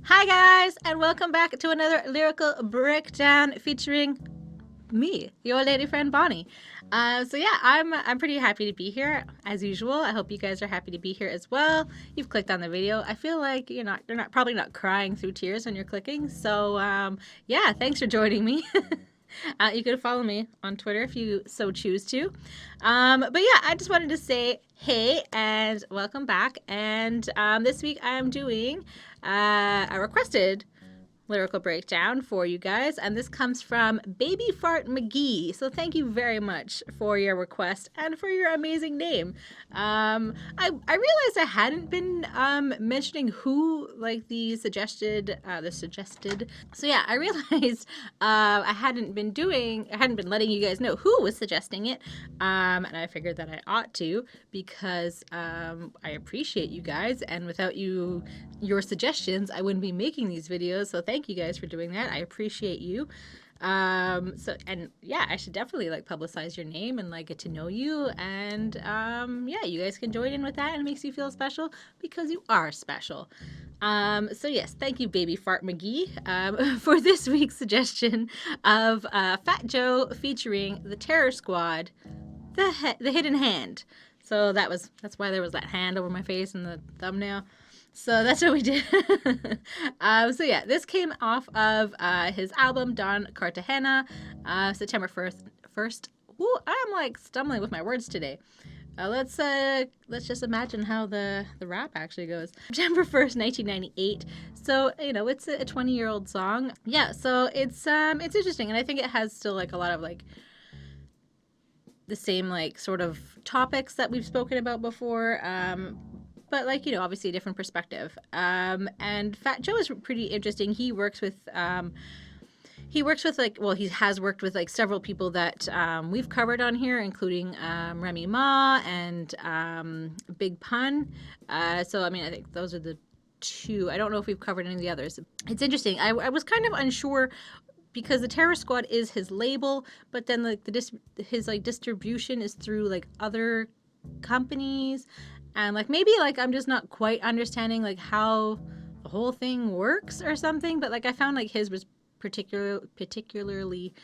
Hi guys, and welcome back to another lyrical breakdown featuring me, your lady friend Bonnie. I'm pretty happy to be here as usual. I hope you guys are happy to be here as well. You've clicked on the video. I feel like you're probably not crying through tears when you're clicking. So yeah, thanks for joining me. You can follow me on Twitter if you so choose to. But yeah, I just wanted to say hey and welcome back. And this week I'm doing a requested lyrical breakdown for you guys, and this comes from Baby Fart McGee. So thank you very much for your request and for your amazing name. I realized I hadn't been mentioning who like the suggested. So yeah, I realized I hadn't been letting you guys know who was suggesting it, and I figured that I ought to because I appreciate you guys, and without your suggestions, I wouldn't be making these videos. So thank you guys for doing that. I appreciate you. And yeah, I should definitely like publicize your name and like get to know you. And yeah, you guys can join in with that, and it makes you feel special because you are special. So yes, thank you, Baby Fart McGee, for this week's suggestion of Fat Joe featuring the Terror Squad, the Hidden Hand. So that's why there was that hand over my face in the thumbnail. So that's what we did. So yeah, this came off of his album Don Cartagena, September 1st. Ooh, I'm like stumbling with my words today. Let's just imagine how the rap actually goes. September 1st, 1998. So, you know, it's a 20-year-old song. Yeah, so it's interesting, and I think it has still like a lot of like the same like sort of topics that we've spoken about before. But like, you know, obviously a different perspective. And Fat Joe is pretty interesting. He works with he has worked with like several people that we've covered on here, including Remy Ma and Big Pun. So I mean, I think those are the two. I don't know if we've covered any of the others. It's interesting. I was kind of unsure because the Terror Squad is his label, but then like his like distribution is through like other companies. And like maybe like I'm just not quite understanding like how the whole thing works or something. But like I found like his was particularly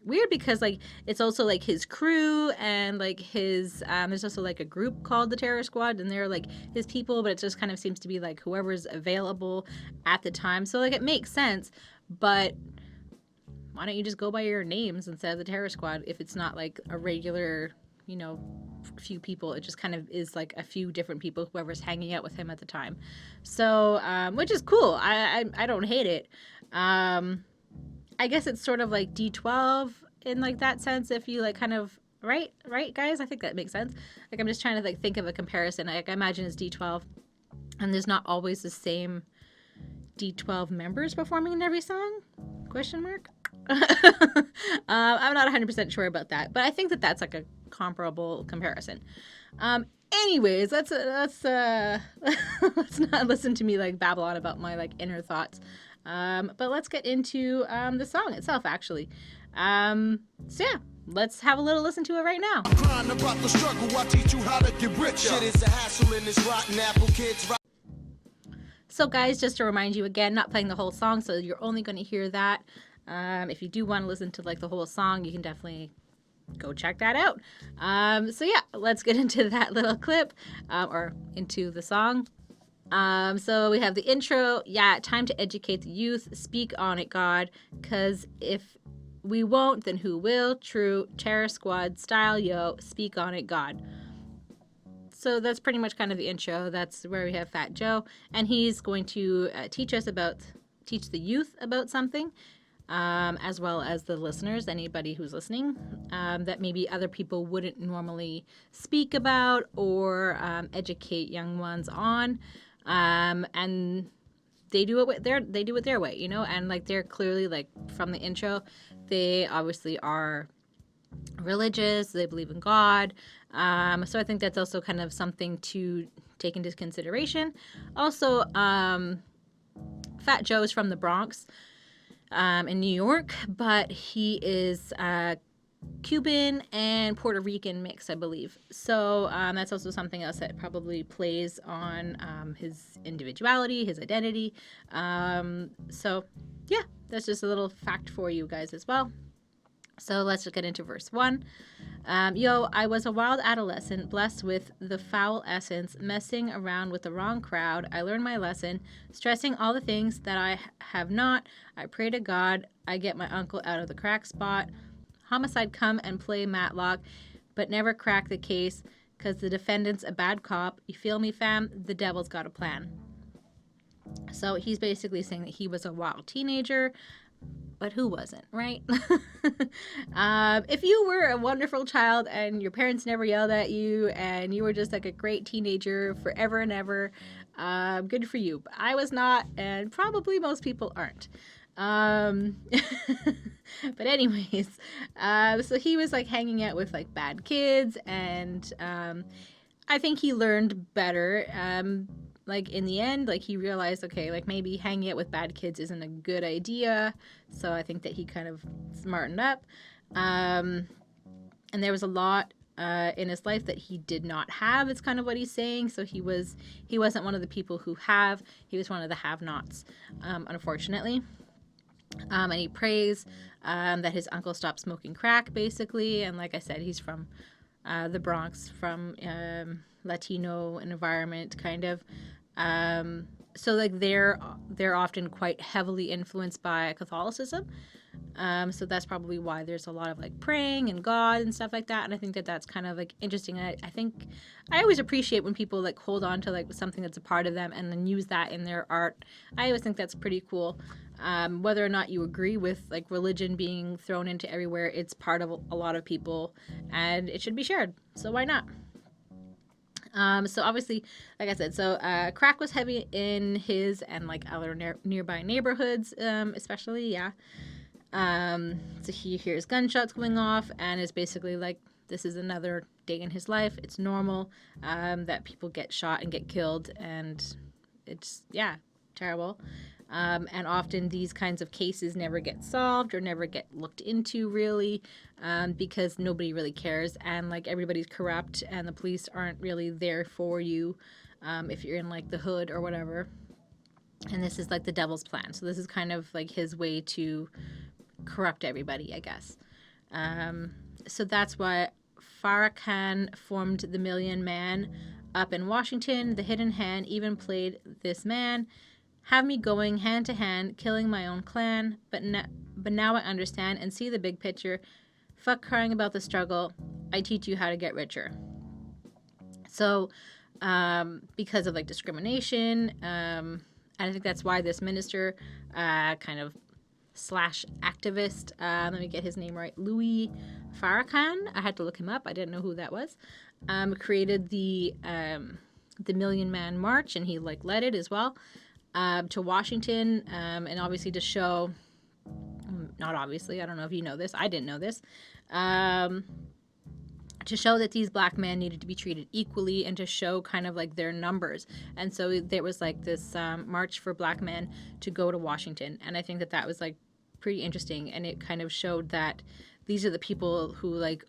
weird because like it's also like his crew and like his there's also like a group called the Terror Squad, and they're like his people, but it just kind of seems to be like whoever's available at the time. So like it makes sense, but why don't you just go by your names instead of the Terror Squad if it's not like a regular, you know, few people? It just kind of is like a few different people, whoever's hanging out with him at the time. So which is cool. I don't hate it. I guess it's sort of like D12 in like that sense, if you like kind of right guys, I think that makes sense. Like I'm just trying to like think of a comparison. Like I imagine it's D12 and there's not always the same D12 members performing in every song? Question mark. I'm not 100% sure about that, but I think that that's like a comparable comparison. Anyways, let's let's not listen to me like babble on about my like inner thoughts. But let's get into the song itself, actually. So yeah, let's have a little listen to it right now. Crying about the struggle, I teach you how to get rich. Shit is a hassle in this rotten apple kids. So guys, just to remind you again, not playing the whole song, so you're only going to hear that. If you do want to listen to like the whole song, you can definitely go check that out. So yeah, let's get into that little clip, or into the song. So we have the intro. Yeah, time to educate the youth. Speak on it, God. 'Cause if we won't, then who will? True. Terror Squad style, yo. Speak on it, God. So that's pretty much kind of the intro. That's where we have Fat Joe, and he's going to teach the youth about something, as well as the listeners, anybody who's listening, that maybe other people wouldn't normally speak about or educate young ones on, and they do it their way, you know, and like they're clearly like from the intro, they obviously are religious, they believe in God. So I think that's also kind of something to take into consideration. Also, Fat Joe is from the Bronx, in New York, but he is Cuban and Puerto Rican mix, I believe. So that's also something else that probably plays on his individuality, his identity. So yeah, that's just a little fact for you guys as well. So let's just get into verse 1. Yo, I was a wild adolescent, blessed with the foul essence, messing around with the wrong crowd. I learned my lesson, stressing all the things that I have not. I pray to God, I get my uncle out of the crack spot. Homicide come and play Matlock, but never crack the case, 'cause the defendant's a bad cop. You feel me, fam? The devil's got a plan. So he's basically saying that he was a wild teenager, but who wasn't, right? If you were a wonderful child and your parents never yelled at you and you were just like a great teenager forever and ever, good for you. But I was not, and probably most people aren't. But anyways, so he was like hanging out with like bad kids, and I think he learned better. Like in the end, like he realized, okay, like maybe hanging out with bad kids isn't a good idea. So I think that he kind of smartened up. And there was a lot in his life that he did not have. It's kind of what he's saying. So he wasn't one of the people who have. He was one of the have-nots, unfortunately. And he prays that his uncle stopped smoking crack, basically. And like I said, he's from the Bronx, from Latino environment, kind of. So like they're often quite heavily influenced by Catholicism. So that's probably why there's a lot of like praying and God and stuff like that. And I think that that's kind of like interesting. I think I always appreciate when people like hold on to like something that's a part of them and then use that in their art. I always think that's pretty cool. Whether or not you agree with like religion being thrown into everywhere, it's part of a lot of people and it should be shared. So why not? So obviously, like I said, so crack was heavy in his and like other nearby neighborhoods, especially, yeah. So he hears gunshots going off and is basically like, this is another day in his life. It's normal that people get shot and get killed, and it's, yeah, terrible. And often these kinds of cases never get solved or never get looked into, really, because nobody really cares, and like everybody's corrupt and the police aren't really there for you if you're in like the hood or whatever. And this is like the devil's plan. So this is kind of like his way to corrupt everybody, I guess. So that's why Farrakhan formed the Million Man up in Washington. The Hidden Hand even played this man. Have me going hand to hand, killing my own clan, but now I understand and see the big picture. Fuck crying about the struggle. I teach you how to get richer. So, because of like discrimination, and I think that's why this minister, kind of slash activist, let me get his name right, Louis Farrakhan. I had to look him up. I didn't know who that was. Created the Million Man March, and he like led it as well. To Washington, and obviously to show, not obviously, I don't know if you know this, I didn't know this, to show that these black men needed to be treated equally and to show kind of like their numbers. And so there was like this march for black men to go to Washington, and I think that that was like pretty interesting, and it kind of showed that these are the people who like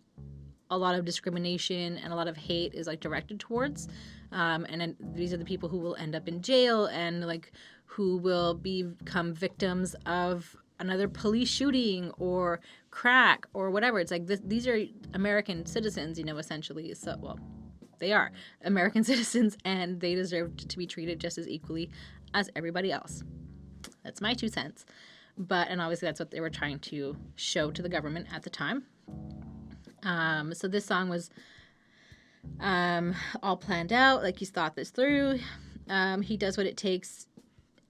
a lot of discrimination and a lot of hate is like directed towards. And then these are the people who will end up in jail and like who will become victims of another police shooting or crack or whatever. It's like these are American citizens, you know, essentially. So, well, they are American citizens and they deserve to be treated just as equally as everybody else. That's my 2 cents. And obviously that's what they were trying to show to the government at the time. So this song was all planned out, like he's thought this through. He does what it takes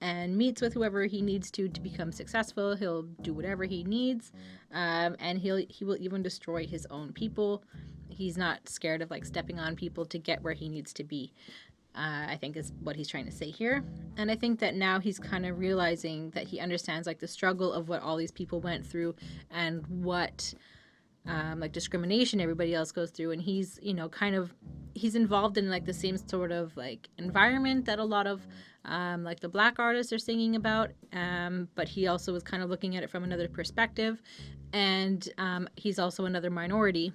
and meets with whoever he needs to become successful. He'll do whatever he needs, and he will even destroy his own people. He's not scared of like stepping on people to get where he needs to be. I think is what he's trying to say here. And I think that now he's kind of realizing that he understands like the struggle of what all these people went through and what like discrimination everybody else goes through, and he's, you know, kind of, he's involved in like the same sort of like environment that a lot of like the black artists are singing about, but he also was kind of looking at it from another perspective, and he's also another minority.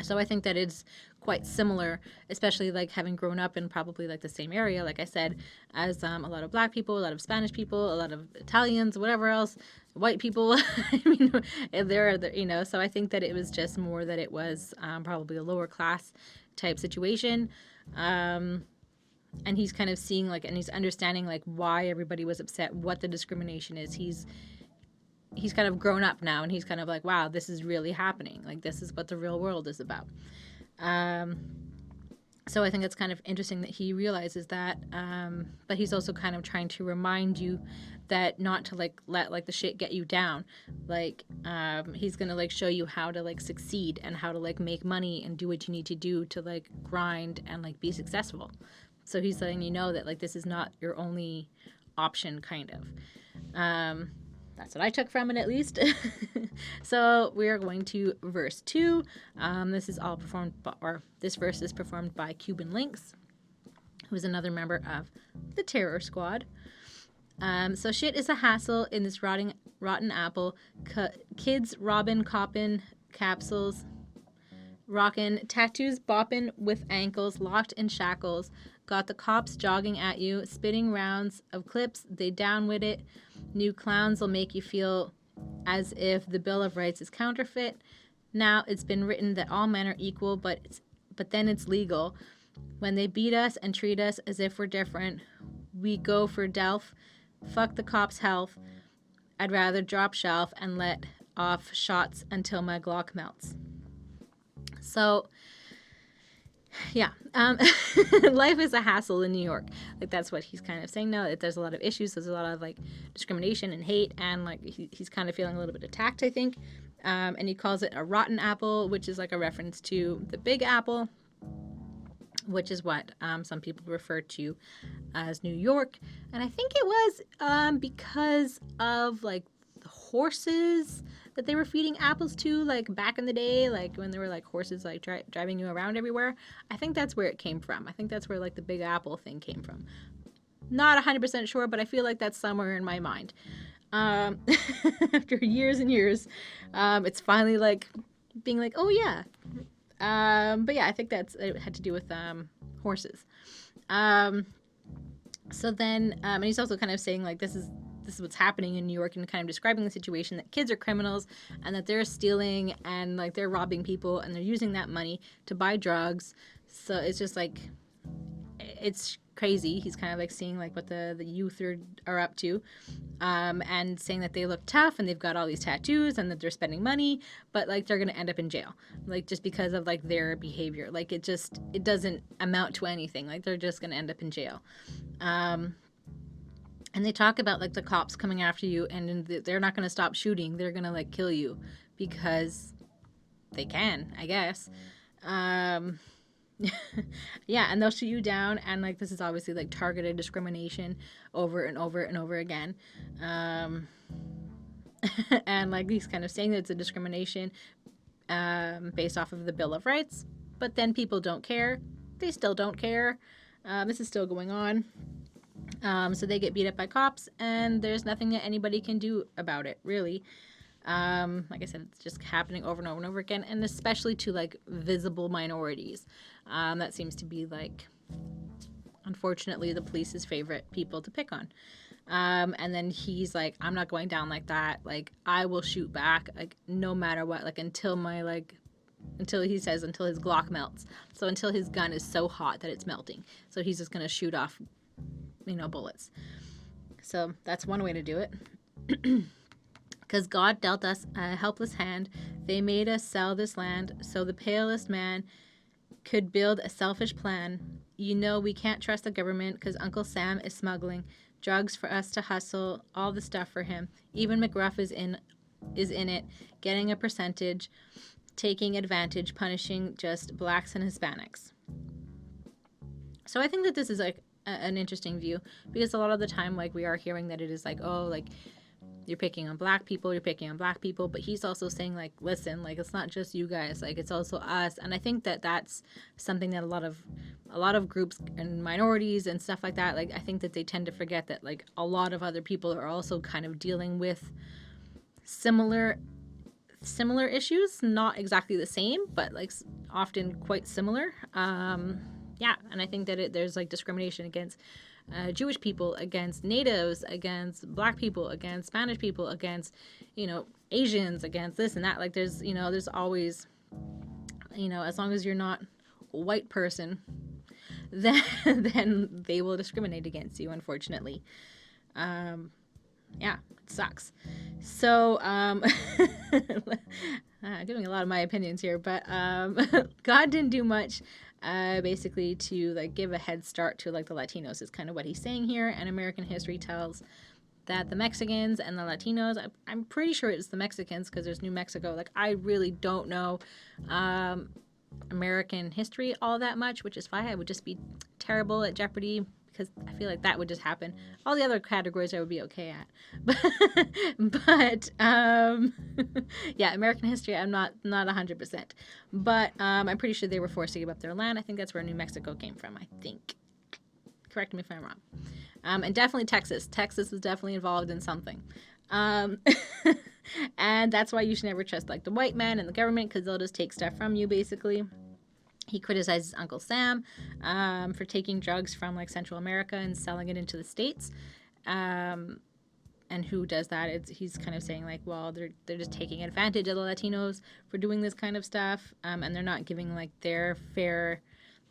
So I think that it's quite similar, especially like having grown up in probably like the same area, like I said, as a lot of black people, a lot of Spanish people, a lot of Italians, whatever else, white people. I mean, there are, you know, so I think that it was just more that it was probably a lower class type situation. And he's kind of seeing like, and he's understanding like why everybody was upset, what the discrimination is. He's kind of grown up now, and he's kind of like, wow, this is really happening. Like, this is what the real world is about. So I think it's kind of interesting that he realizes that, but he's also kind of trying to remind you that not to like let like the shit get you down. Like, he's gonna like show you how to like succeed and how to like make money and do what you need to do to like grind and like be successful. So he's letting you know that like this is not your only option, kind of. That's what I took from it, at least. So we are going to verse 2. This is all performed, or this verse is performed by Cuban Links, who is another member of the Terror Squad. So shit is a hassle in this rotten apple. Kids robbing, copping, capsules, rockin', tattoos bopping with ankles, locked in shackles. Got the cops jogging at you, spitting rounds of clips, they down with it. New clowns will make you feel as if the Bill of Rights is counterfeit. Now it's been written that all men are equal, but then it's legal. When they beat us and treat us as if we're different, we go for Delph. Fuck the cops' health. I'd rather drop shelf and let off shots until my Glock melts. So, yeah, life is a hassle in New York. Like, that's what he's kind of saying now. There's a lot of issues. There's a lot of like discrimination and hate, and like he's kind of feeling a little bit attacked, I think. And he calls it a rotten apple, which is like a reference to the Big Apple, which is what some people refer to as New York. And I think it was because of like the horses that they were feeding apples to, like back in the day, like when there were like horses like driving you around everywhere. I think that's where it came from. I think that's where like the Big Apple thing came from. Not 100% sure, but I feel like that's somewhere in my mind. After years and years, it's finally like being like, oh yeah. But yeah, I think it had to do with horses. So then, and he's also kind of saying like this is what's happening in New York, and kind of describing the situation that kids are criminals and that they're stealing and like they're robbing people and they're using that money to buy drugs. So it's just like, it's crazy. He's kind of like seeing like what the youth are up to, and saying that they look tough and they've got all these tattoos and that they're spending money, but like they're going to end up in jail, like just because of like their behavior. Like it doesn't amount to anything. Like they're just going to end up in jail. And they talk about like the cops coming after you, and they're not going to stop shooting. They're going to like kill you because they can, I guess. Yeah, and they'll shoot you down, and like this is obviously like targeted discrimination over and over and over again. And like he's kind of saying that it's a discrimination based off of the Bill of Rights, but then people don't care. They still don't care. This is still going on. So they get beat up by cops, and there's nothing that anybody can do about it, really. Like I said, it's just happening over and over and over again, and especially to like visible minorities. That seems to be like, unfortunately, the police's favorite people to pick on. And then he's like, I'm not going down like that. Like, I will shoot back, like, no matter what, like, until he says, until his Glock melts. So until his gun is so hot that it's melting. So he's just going to shoot off, bullets. So that's one way to do it. Because God dealt us a helpless hand. They made us sell this land so the palest man could build a selfish plan. We can't trust the government because Uncle Sam is smuggling drugs for us to hustle, all the stuff for him. Even McGruff is in it, getting a percentage, taking advantage, punishing just blacks and Hispanics. So I think that this is like an interesting view, because a lot of the time, like, we are hearing that it is like, oh, like, you're picking on black people, but he's also saying like, listen, like it's not just you guys, like it's also us. And I think that that's something that a lot of groups and minorities and stuff like that, like I think that they tend to forget that like a lot of other people are also kind of dealing with similar issues, not exactly the same, but like often quite similar. Yeah, and I think that there's like discrimination against Jewish people, against natives, against black people, against Spanish people, against, Asians, against this and that. Like there's always, as long as you're not a white person, then they will discriminate against you, unfortunately. Yeah, it sucks. So, giving a lot of my opinions here, but God didn't do much basically to like give a head start to like the Latinos is kind of what he's saying here. And American history tells that the Mexicans and the Latinos, I'm pretty sure it's the Mexicans because there's New Mexico. Like I really don't know American history all that much, which is why I would just be terrible at Jeopardy because I feel like that would just happen. All the other categories I would be okay at, but yeah, American history I'm not 100%, but I'm pretty sure they were forced to give up their land. I think that's where New Mexico came from. I think. Correct me if I'm wrong. And definitely Texas. Texas was definitely involved in something. And that's why you should never trust like the white man and the government because they'll just take stuff from you basically. He criticizes Uncle Sam for taking drugs from like Central America and selling it into the States. And who does that? He's kind of saying like, well, they're just taking advantage of the Latinos for doing this kind of stuff, and they're not giving like their fair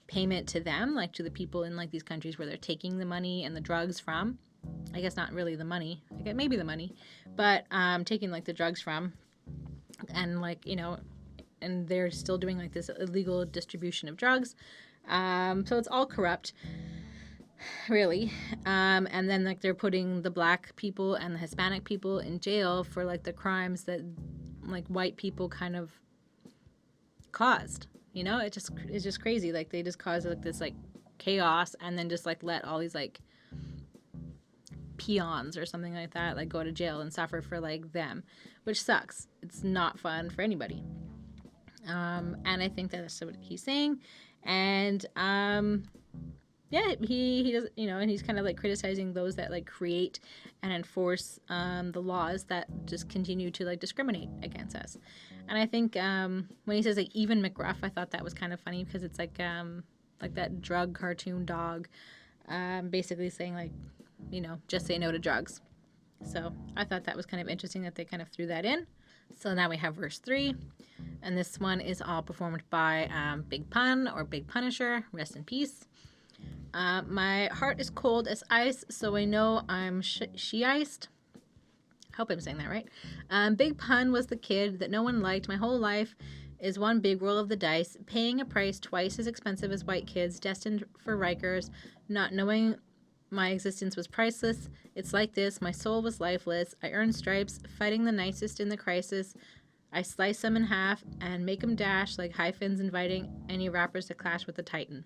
payment to them, like to the people in like these countries where they're taking the money and the drugs from. I guess not really the money. I guess maybe the money, but taking like the drugs from, and like and they're still doing like this illegal distribution of drugs. So it's all corrupt, really. And then like they're putting the black people and the Hispanic people in jail for like the crimes that like white people kind of caused. It's just crazy. Like they just cause like this like chaos and then just like let all these like peons or something like that like go to jail and suffer for like them, which sucks. It's not fun for anybody. And I think that's what he's saying. And yeah, he does, and he's kind of like criticizing those that like create and enforce the laws that just continue to like discriminate against us. And I think when he says like even McGruff, I thought that was kind of funny because it's like that drug cartoon dog, basically saying like, just say no to drugs. So I thought that was kind of interesting that they kind of threw that in. So now we have verse 3, and this one is all performed by Big Pun or Big Punisher. Rest in peace. My heart is cold as ice, so I know I'm she-iced. Hope I'm saying that right. Big Pun was the kid that no one liked. My whole life is one big roll of the dice, paying a price twice as expensive as white kids, destined for Rikers, not knowing my existence was priceless. It's like this. My soul was lifeless. I earned stripes, fighting the nicest in the crisis. I slice them in half and make them dash like hyphens, inviting any rappers to clash with the Titan.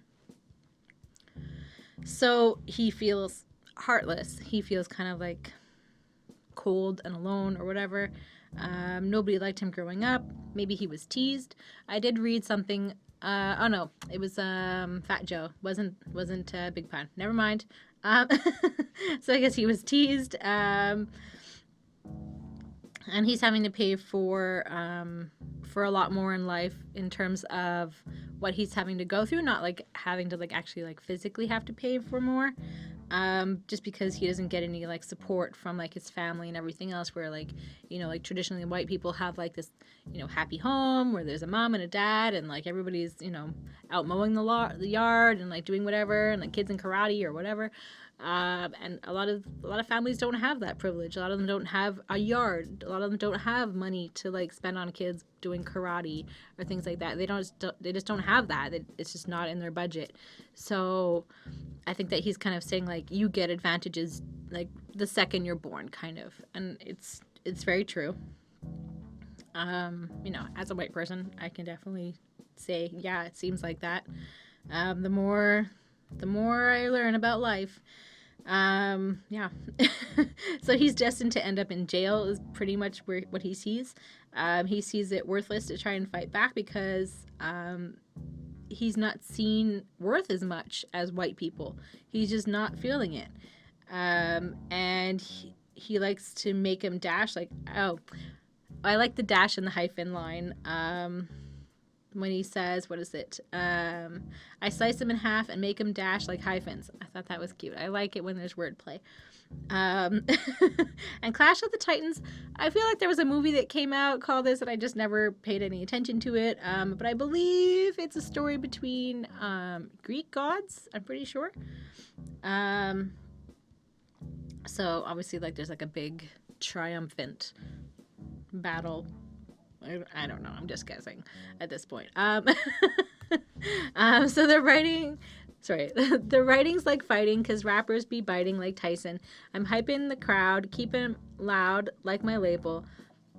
So he feels heartless. He feels kind of like cold and alone or whatever. Nobody liked him growing up. Maybe he was teased. I did read something. Oh no, it was Fat Joe. Wasn't Big Pun. Never mind. So I guess he was teased. And he's having to pay for a lot more in life in terms of what he's having to go through, not like having to like actually like physically have to pay for more, just because he doesn't get any like support from like his family and everything else, where like like traditionally white people have like this happy home where there's a mom and a dad and like everybody's out mowing the yard and like doing whatever and like kids in karate or whatever. And a lot of families don't have that privilege. A lot of them don't have a yard. A lot of them don't have money to like spend on kids doing karate or things like that. They just don't have that. It's just not in their budget. So I think that he's kind of saying like you get advantages like the second you're born, kind of, and it's very true. As a white person, I can definitely say, yeah, it seems like that. The more I learn about life, Yeah. So he's destined to end up in jail is pretty much what he sees. He sees it worthless to try and fight back because he's not seen worth as much as white people. He's just not feeling it. And he likes to make him dash like, oh, I like the dash and the hyphen line. When he says, what is it? I slice him in half and make him dash like hyphens. I thought that was cute. I like it when there's wordplay. And Clash of the Titans, I feel like there was a movie that came out called this and I just never paid any attention to it. But I believe it's a story between Greek gods, I'm pretty sure. So obviously like there's like a big triumphant battle. I don't know. I'm just guessing at this point. So the writing's like fighting because rappers be biting like Tyson. I'm hyping the crowd, keeping loud like my label.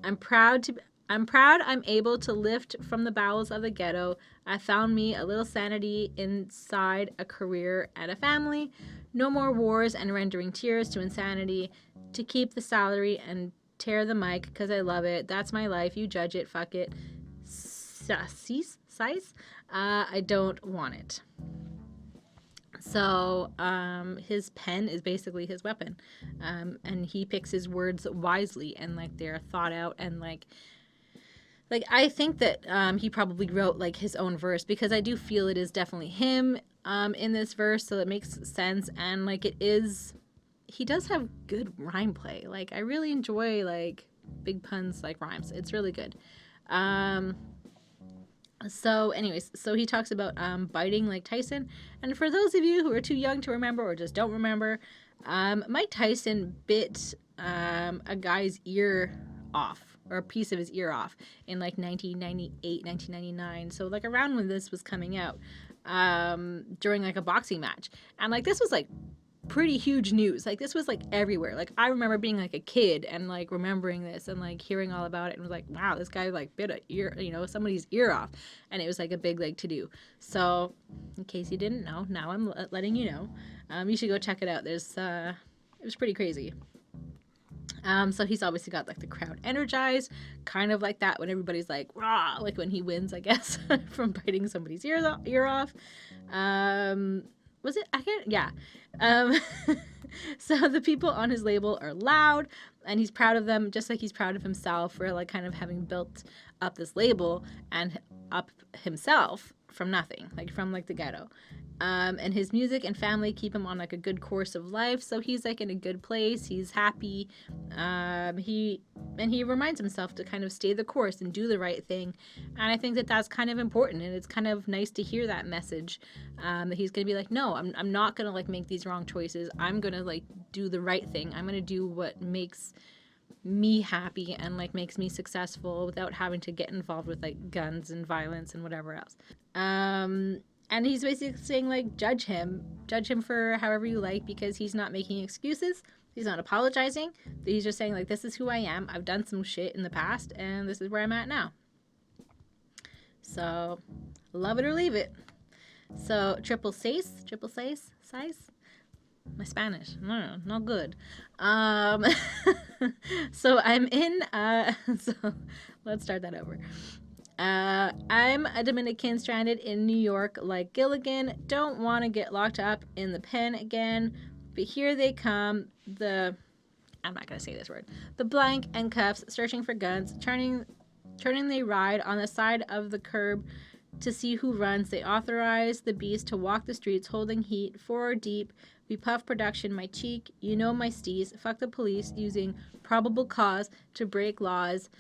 I'm proud I'm able to lift from the bowels of the ghetto. I found me a little sanity inside a career and a family. No more wars and rendering tears to insanity. To keep the salary and tear the mic because I love it. That's my life. You judge it. Fuck it. Size? I don't want it. So his pen is basically his weapon. And he picks his words wisely and like they're thought out and like I think that he probably wrote like his own verse because I do feel it is definitely him in this verse, so it makes sense. And like it is, he does have good rhyme play. Like I really enjoy like big puns like rhymes. It's really good. So anyways, so he talks about biting like Tyson. And for those of you who are too young to remember or just don't remember, Mike Tyson bit a guy's ear off, or a piece of his ear off in like 1998, 1999. So like around when this was coming out, during like a boxing match. And like this was like pretty huge news. Like this was like everywhere. Like I remember being like a kid and like remembering this and like hearing all about it and was like, wow, this guy like bit a ear, somebody's ear off. And it was like a big like to do. So in case you didn't know, now I'm letting you know. You should go check it out. There's it was pretty crazy. So he's obviously got like the crowd energized, kind of like that when everybody's like, rah, like when he wins, I guess, from biting somebody's ear off. Was it? I can't, yeah. So the people on his label are loud and he's proud of them, just like he's proud of himself for like kind of having built up this label and up himself from nothing, like from like the ghetto. And his music and family keep him on like a good course of life, so he's like in a good place. He's happy. He reminds himself to kind of stay the course and do the right thing, and I think that that's kind of important. And it's kind of nice to hear that message, that he's gonna be like, no, I'm not gonna like make these wrong choices. I'm gonna like do the right thing. I'm gonna do what makes me happy and like makes me successful without having to get involved with like guns and violence and whatever else. And he's basically saying, like, judge him for however you like, because he's not making excuses. He's not apologizing. He's just saying, like, this is who I am. I've done some shit in the past, and this is where I'm at now. So, love it or leave it. So, triple seis? My Spanish, no, not good. So I'm in, so let's start that over. I'm a Dominican stranded in New York like Gilligan. Don't want to get locked up in the pen again. But here they come, I'm not going to say this word. The blank and cuffs, searching for guns, turning they ride on the side of the curb to see who runs. They authorize the beast to walk the streets holding heat, 4 deep. We puff production, my cheek, you know my steez. Fuck the police using probable cause to break laws.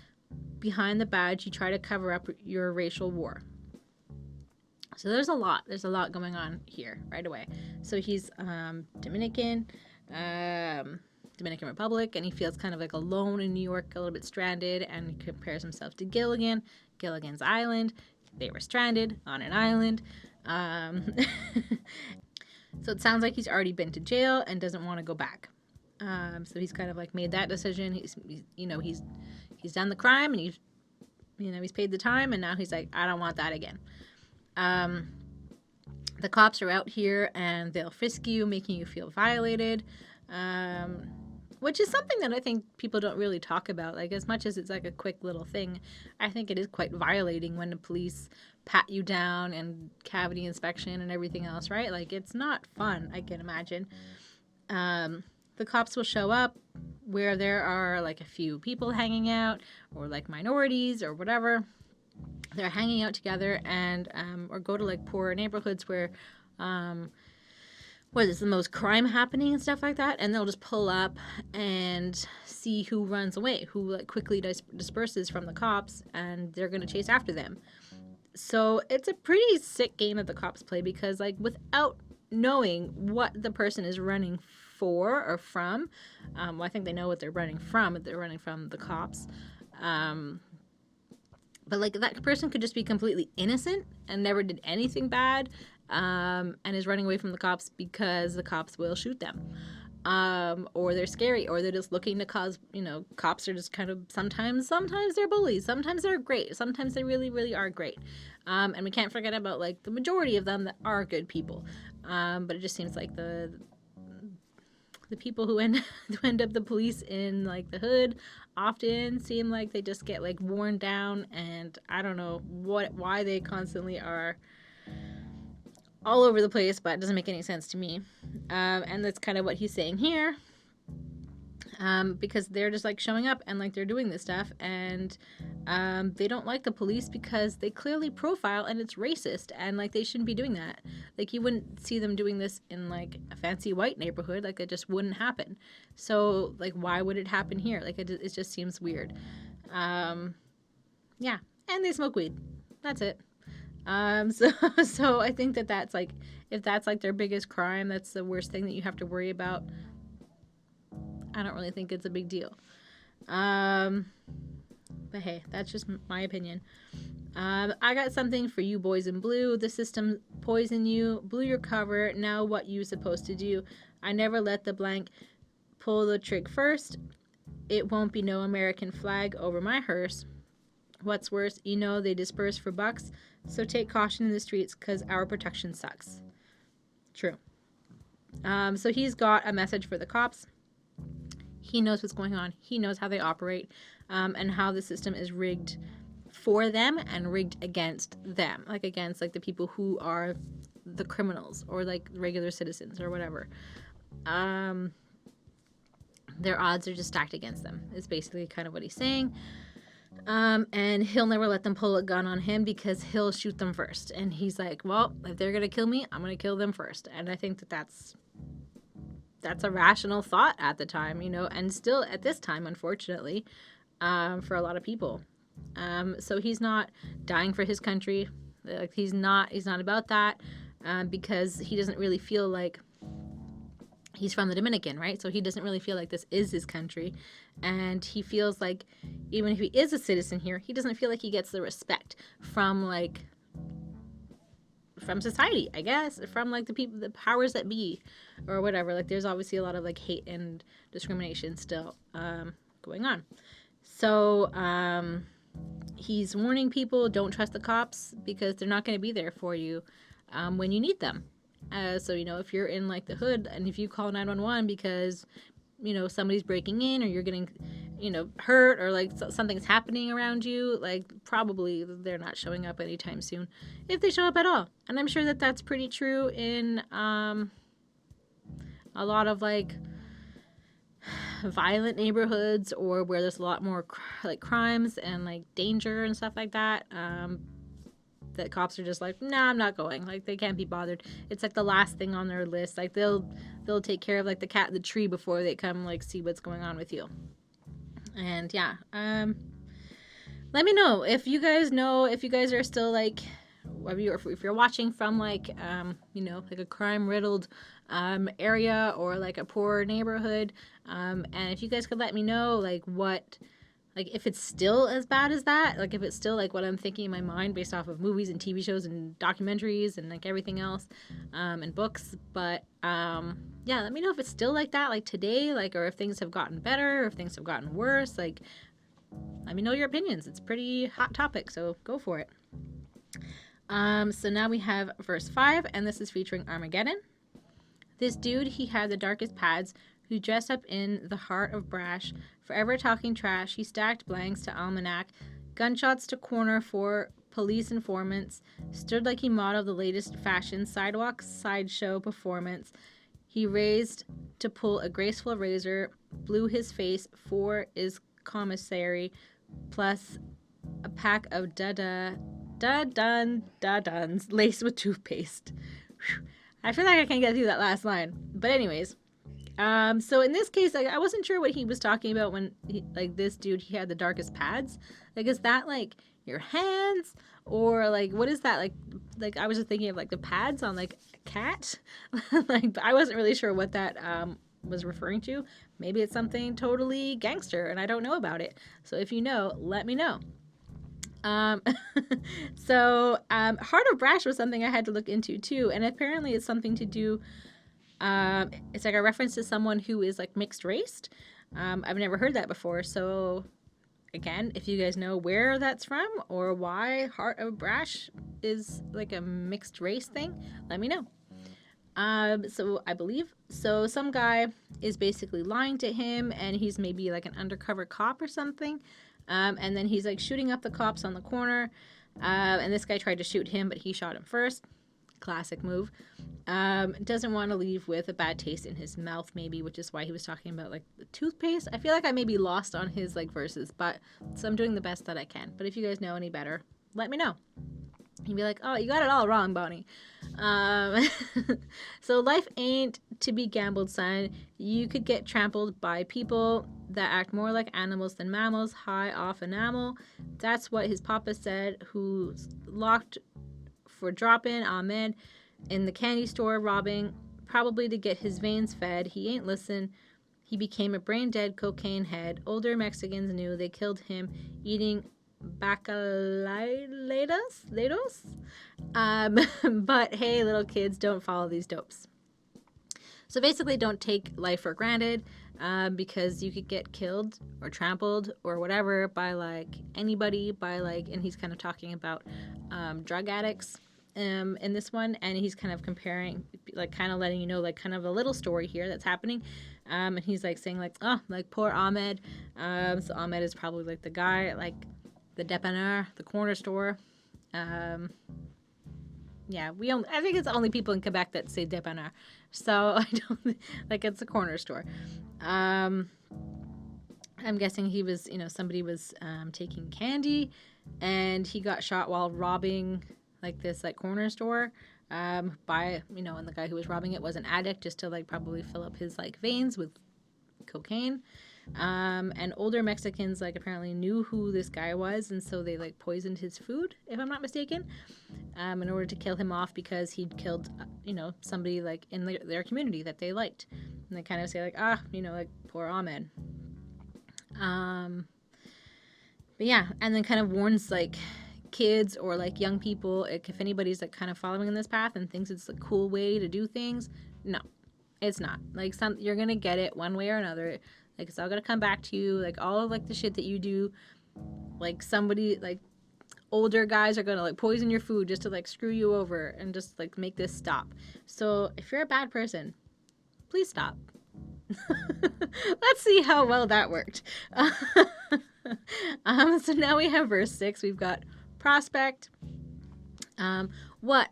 Behind the badge, you try to cover up your racial war. So there's a lot going on here right away. So he's Dominican Republic, and he feels kind of like alone in New York, a little bit stranded, and he compares himself to Gilligan's Island. They were stranded on an island. So it sounds like he's already been to jail and doesn't want to go back. So he's kind of like made that decision. He's done the crime and he's paid the time, and now he's like, I don't want that again. the cops are out here and they'll frisk you, making you feel violated, which is something that I think people don't really talk about. Like, as much as it's like a quick little thing, I think it is quite violating when the police pat you down and cavity inspection and everything else, right? Like, it's not fun, I can imagine. The cops will show up where there are like a few people hanging out, or like minorities or whatever. They're hanging out together, and or go to like poorer neighborhoods where what is the most crime happening and stuff like that, and they'll just pull up and see who runs away, who like quickly disperses from the cops, and they're going to chase after them. So it's a pretty sick game that the cops play, because like without knowing what the person is running for or from, well, I think they know what they're running from. They're running from the cops. But like that person could just be completely innocent and never did anything bad, and is running away from the cops because the cops will shoot them. Or they're scary, or they're just looking to cause, cops are just kind of, sometimes they're bullies, sometimes they're great, sometimes they really, really are great. And we can't forget about like the majority of them that are good people. But it just seems like the people who end up the police in like the hood often seem like they just get like worn down, and I don't know why they constantly are all over the place, but it doesn't make any sense to me. And that's kind of what he's saying here, because they're just like showing up and like they're doing this stuff, and they don't like the police because they clearly profile and it's racist, and like they shouldn't be doing that. Like you wouldn't see them doing this in like a fancy white neighborhood. Like it just wouldn't happen. So like why would it happen here? Like it just seems weird. Yeah, and they smoke weed. That's it. So I think that's like, if that's like their biggest crime, that's the worst thing that you have to worry about. I don't really think it's a big deal. But hey, that's just my opinion. I got something for you boys in blue. The system poisoned you, blew your cover. Now what you supposed to do? I never let the blank pull the trig first. It won't be no American flag over my hearse. What's worse, they disperse for bucks. So take caution in the streets, because our protection sucks. True. So he's got a message for the cops. He knows what's going on. He knows how they operate, and how the system is rigged for them and rigged against them, like against like the people who are the criminals or like regular citizens or whatever. Their odds are just stacked against them, is basically kind of what he's saying. And he'll never let them pull a gun on him, because he'll shoot them first. And he's like, well, if they're going to kill me, I'm going to kill them first. And I think that's a rational thought at the time, and still at this time, unfortunately, for a lot of people. So he's not dying for his country. Like he's not about that, because he doesn't really feel like, he's from the Dominican, right? So he doesn't really feel like this is his country. And he feels like even if he is a citizen here, he doesn't feel like he gets the respect from society, I guess, from like the people, the powers that be or whatever. Like there's obviously a lot of like hate and discrimination still going on. So he's warning people, don't trust the cops, because they're not going to be there for you when you need them. So, if you're in like the hood, and if you call 911 because, somebody's breaking in, or you're getting, hurt, or like something's happening around you, like probably they're not showing up anytime soon, if they show up at all. And I'm sure that that's pretty true in a lot of like violent neighborhoods, or where there's a lot more like crimes and like danger and stuff like that. That cops are just like, nah, I'm not going. Like they can't be bothered. It's like the last thing on their list. Like they'll take care of like the cat in the tree before they come like see what's going on with you. And yeah, let me know if you guys are still like, if you're watching from like like a crime riddled area, or like a poor neighborhood, and if you guys could let me know like what, like if it's still as bad as that, like if it's still like what I'm thinking in my mind based off of movies and TV shows and documentaries and like everything else, and books. But yeah, let me know if it's still like that, like today, like, or if things have gotten better, or if things have gotten worse. Like, let me know your opinions. It's a pretty hot topic, so go for it. So now we have verse 5, and this is featuring Armageddon. This dude, he had the darkest pads, who dressed up in the heart of brash, forever talking trash. He stacked blanks to almanac, gunshots to corner for police informants, stood like he modeled the latest fashion, sidewalk sideshow performance. He raised to pull a graceful razor, blew his face for his commissary, plus a pack of da-duns laced with toothpaste. Whew. I feel like I can't get through that last line. But anyways, so in this case, I wasn't sure what he was talking about when this dude, he had the darkest pads. Like, is that like your hands, or like what is that like I was just thinking of like the pads on like a cat. Like, I wasn't really sure what that was referring to. Maybe it's something totally gangster and I don't know about it. So if you know, let me know. Heart of Brash was something I had to look into too, and apparently it's something to do. It's like a reference to someone who is like mixed raced. I've never heard that before, so again, if you guys know where that's from or why Heart of Brash is like a mixed race thing, let me know. So I believe some guy is basically lying to him, and he's maybe like an undercover cop or something. And then he's like shooting up the cops on the corner. And this guy tried to shoot him, but he shot him first. Classic move. Doesn't want to leave with a bad taste in his mouth, maybe, which is why he was talking about like the toothpaste. I feel like I may be lost on his like verses, but so I'm doing the best that I can. But if you guys know any better, let me know. You'd be like, oh, you got it all wrong, Bonnie. So life ain't to be gambled, son. You could get trampled by people that act more like animals than mammals, high off enamel. That's what his papa said, who's locked for dropping Ahmed in the candy store, robbing, probably to get his veins fed. He ain't listen. He became a brain-dead cocaine head. Older Mexicans knew they killed him eating bacalados. But hey, little kids, don't follow these dopes. So basically, don't take life for granted, because you could get killed or trampled or whatever by like anybody, and he's kind of talking about drug addicts in this one, and he's kind of comparing, like kind of letting you know like kind of a little story here that's happening. And he's like saying like, oh, like poor Ahmed. So Ahmed is probably like the guy, like the dépanneur, the corner store. Yeah, I think it's only people in Quebec that say dépanneur. So I don't like, it's a corner store. I'm guessing he was, somebody was taking candy, and he got shot while robbing like this like corner store by, and the guy who was robbing it was an addict, just to like probably fill up his like veins with cocaine. And older Mexicans like apparently knew who this guy was, and so they like poisoned his food, if I'm not mistaken, in order to kill him off, because he'd killed somebody like in their community that they liked. And they kind of say like, like poor Ahmed. But yeah, and then kind of warns like kids or like young people, like, if anybody's like kind of following in this path and thinks it's a cool way to do things, no, it's not. Like, you're gonna get it one way or another. Like, it's all gonna come back to you. Like, all of like the shit that you do, like somebody like older guys are gonna like poison your food just to like screw you over and just like make this stop. So if you're a bad person, please stop. Let's see how well that worked. So now we have verse 6. We've got prospect. What?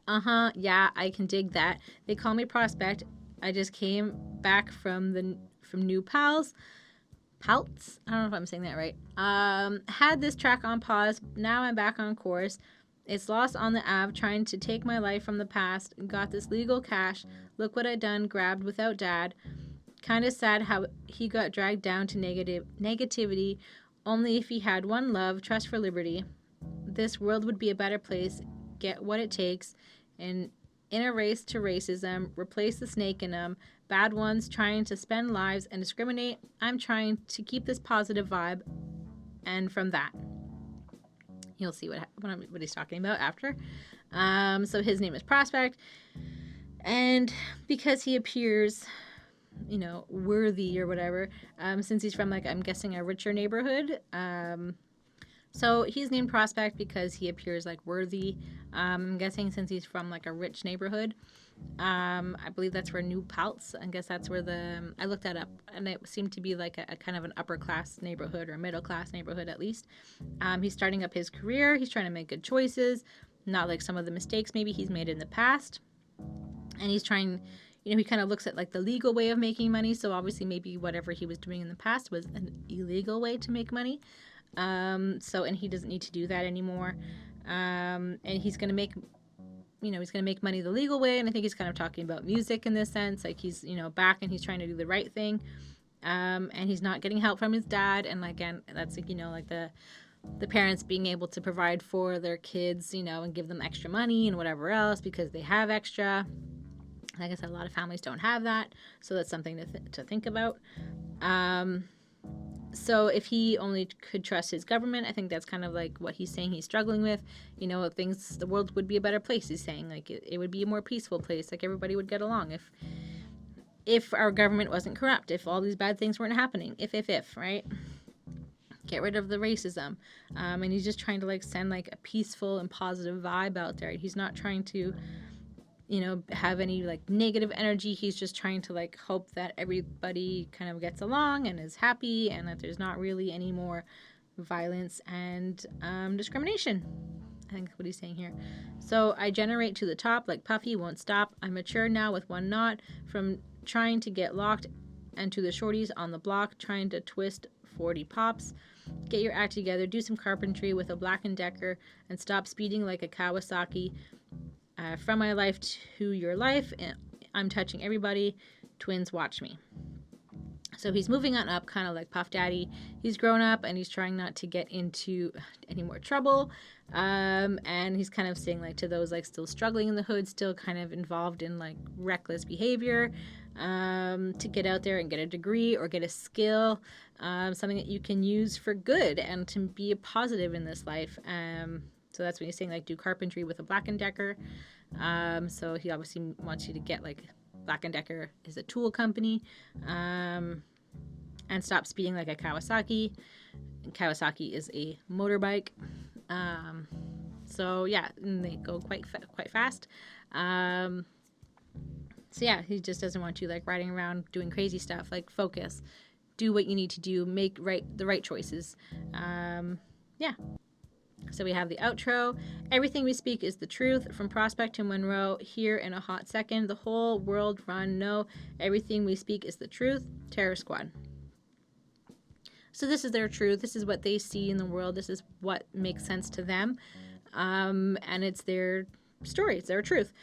Yeah, I can dig that. They call me prospect. I just came back from New Paltz. I don't know if I'm saying that right. Had this track on pause. Now I'm back on course. It's lost on the Ave, trying to take my life from the past. Got this legal cash. Look what I done. Grabbed without dad. Kind of sad how he got dragged down to negativity. Only if he had one love, trust for liberty, this world would be a better place. Get what it takes. And in a race to racism, replace the snake in them. Bad ones trying to spend lives and discriminate. I'm trying to keep this positive vibe. And from that, you'll see what he's talking about after. So his name is Prospect. And because he appears, worthy or whatever, since he's from, like, I'm guessing a richer neighborhood, So he's named Prospect because he appears like worthy. I'm guessing since he's from like a rich neighborhood. I believe that's where New Paltz. I guess that's where I looked that up, and it seemed to be like a kind of an upper class neighborhood or a middle class neighborhood at least. He's starting up his career. He's trying to make good choices, not like some of the mistakes maybe he's made in the past. And he's trying, he kind of looks at like the legal way of making money. So obviously maybe whatever he was doing in the past was an illegal way to make money. And he doesn't need to do that anymore. And he's going to make money the legal way. And I think he's kind of talking about music in this sense. Like he's, back and he's trying to do the right thing. And he's not getting help from his dad. And again, that's like, like the parents being able to provide for their kids, and give them extra money and whatever else because they have extra. Like I said, a lot of families don't have that. So that's something to think about. So if he only could trust his government, I think that's kind of like what he's saying he's struggling with. The world would be a better place. He's saying like it would be a more peaceful place. Like everybody would get along if our government wasn't corrupt, if all these bad things weren't happening, if, right? Get rid of the racism. And he's just trying to like send like a peaceful and positive vibe out there. He's not trying to, have any like negative energy. He's just trying to like hope that everybody kind of gets along and is happy and that there's not really any more violence and discrimination. I think that's what he's saying here. So I generate to the top like Puffy, won't stop. I'm mature now with one knot from trying to get locked and to the shorties on the block trying to twist 40 pops. Get your act together, do some carpentry with a Black & Decker and stop speeding like a Kawasaki. From my life to your life, I'm touching everybody. Twins, watch me. So he's moving on up, kind of like Puff Daddy. He's grown up and he's trying not to get into any more trouble. And he's kind of saying like to those like still struggling in the hood, still kind of involved in like reckless behavior, to get out there and get a degree or get a skill, something that you can use for good and to be a positive in this life. So that's when he's saying like do carpentry with a Black & Decker. So he obviously wants you to get like Black & Decker is a tool company, and stop speeding like a Kawasaki. And Kawasaki is a motorbike. So yeah, and they go quite fast. So yeah, he just doesn't want you like riding around doing crazy stuff. Like focus, do what you need to do, make the right choices. Yeah. So we have the outro. Everything we speak is the truth. From Prospect to Monroe, here in a hot second. The whole world run, no. Everything we speak is the truth. Terror Squad. So this is their truth. This is what they see in the world. This is what makes sense to them. And it's their story. It's their truth.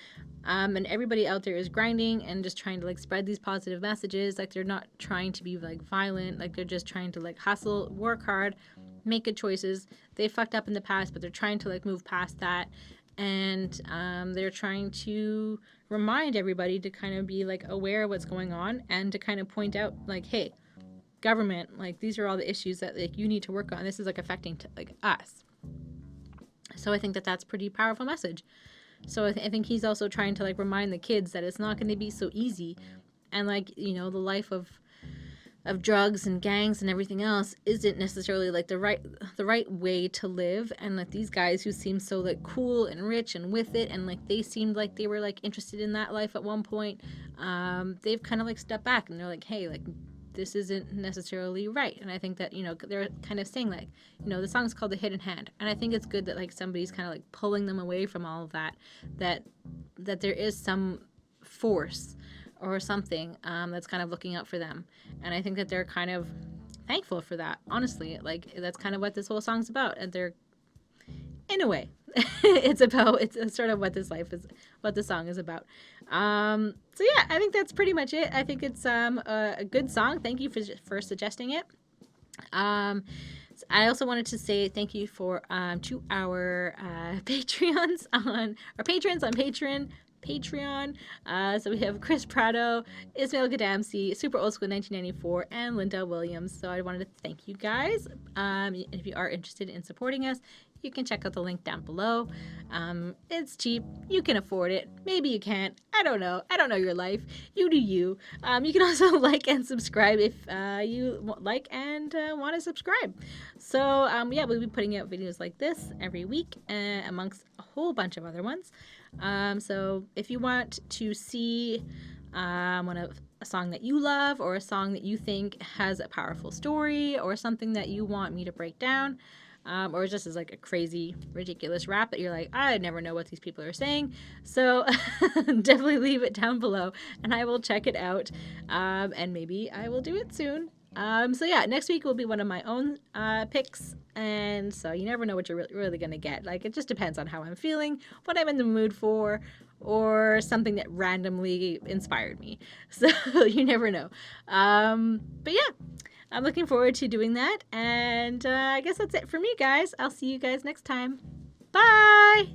And everybody out there is grinding and just trying to like spread these positive messages. Like they're not trying to be like violent. Like they're just trying to like hustle, work hard, make good choices. They fucked up in the past, but they're trying to like move past that. And they're trying to remind everybody to kind of be like aware of what's going on and to kind of point out like, hey, government, like these are all the issues that like you need to work on. This is like affecting like us. So I think that that's a pretty powerful message. So I think he's also trying to like remind the kids that it's not going to be so easy, and like the life of drugs and gangs and everything else isn't necessarily like the right way to live. And like these guys who seem so like cool and rich and with it, and like they seemed like they were like interested in that life at one point, they've kind of like stepped back and they're like, hey, like this isn't necessarily right. And I think that they're kind of saying like the song's called The Hidden Hand, and I think it's good that like somebody's kind of like pulling them away from all of that there is some force or something that's kind of looking out for them. And I think that they're kind of thankful for that, honestly. Like that's kind of what this whole song's about. And they're, in a way, it's sort of what this life is, what the song is about. So yeah, I think that's pretty much it. I think it's a good song. Thank you for suggesting it. I also wanted to say thank you to our patrons on Patreon. So we have Chris Prado, Ismail Gadamsi, Super Old School 1994, and Linda Williams. So I wanted to thank you guys. If you are interested in supporting us, you can check out the link down below. It's cheap. You can afford it. Maybe you can't. I don't know. I don't know your life. You do you. You can also like and subscribe if you like and want to subscribe. So yeah, we'll be putting out videos like this every week, amongst a whole bunch of other ones. So if you want to see one of a song that you love, or a song that you think has a powerful story, or something that you want me to break down, or just as like a crazy, ridiculous rap that you're like, I never know what these people are saying. So definitely leave it down below, and I will check it out, and maybe I will do it soon. So yeah, next week will be one of my own picks, and so you never know what you're really gonna get. Like, it just depends on how I'm feeling, what I'm in the mood for, or something that randomly inspired me. So you never know. But yeah, I'm looking forward to doing that, and I guess that's it for me, guys. I'll see you guys next time. Bye!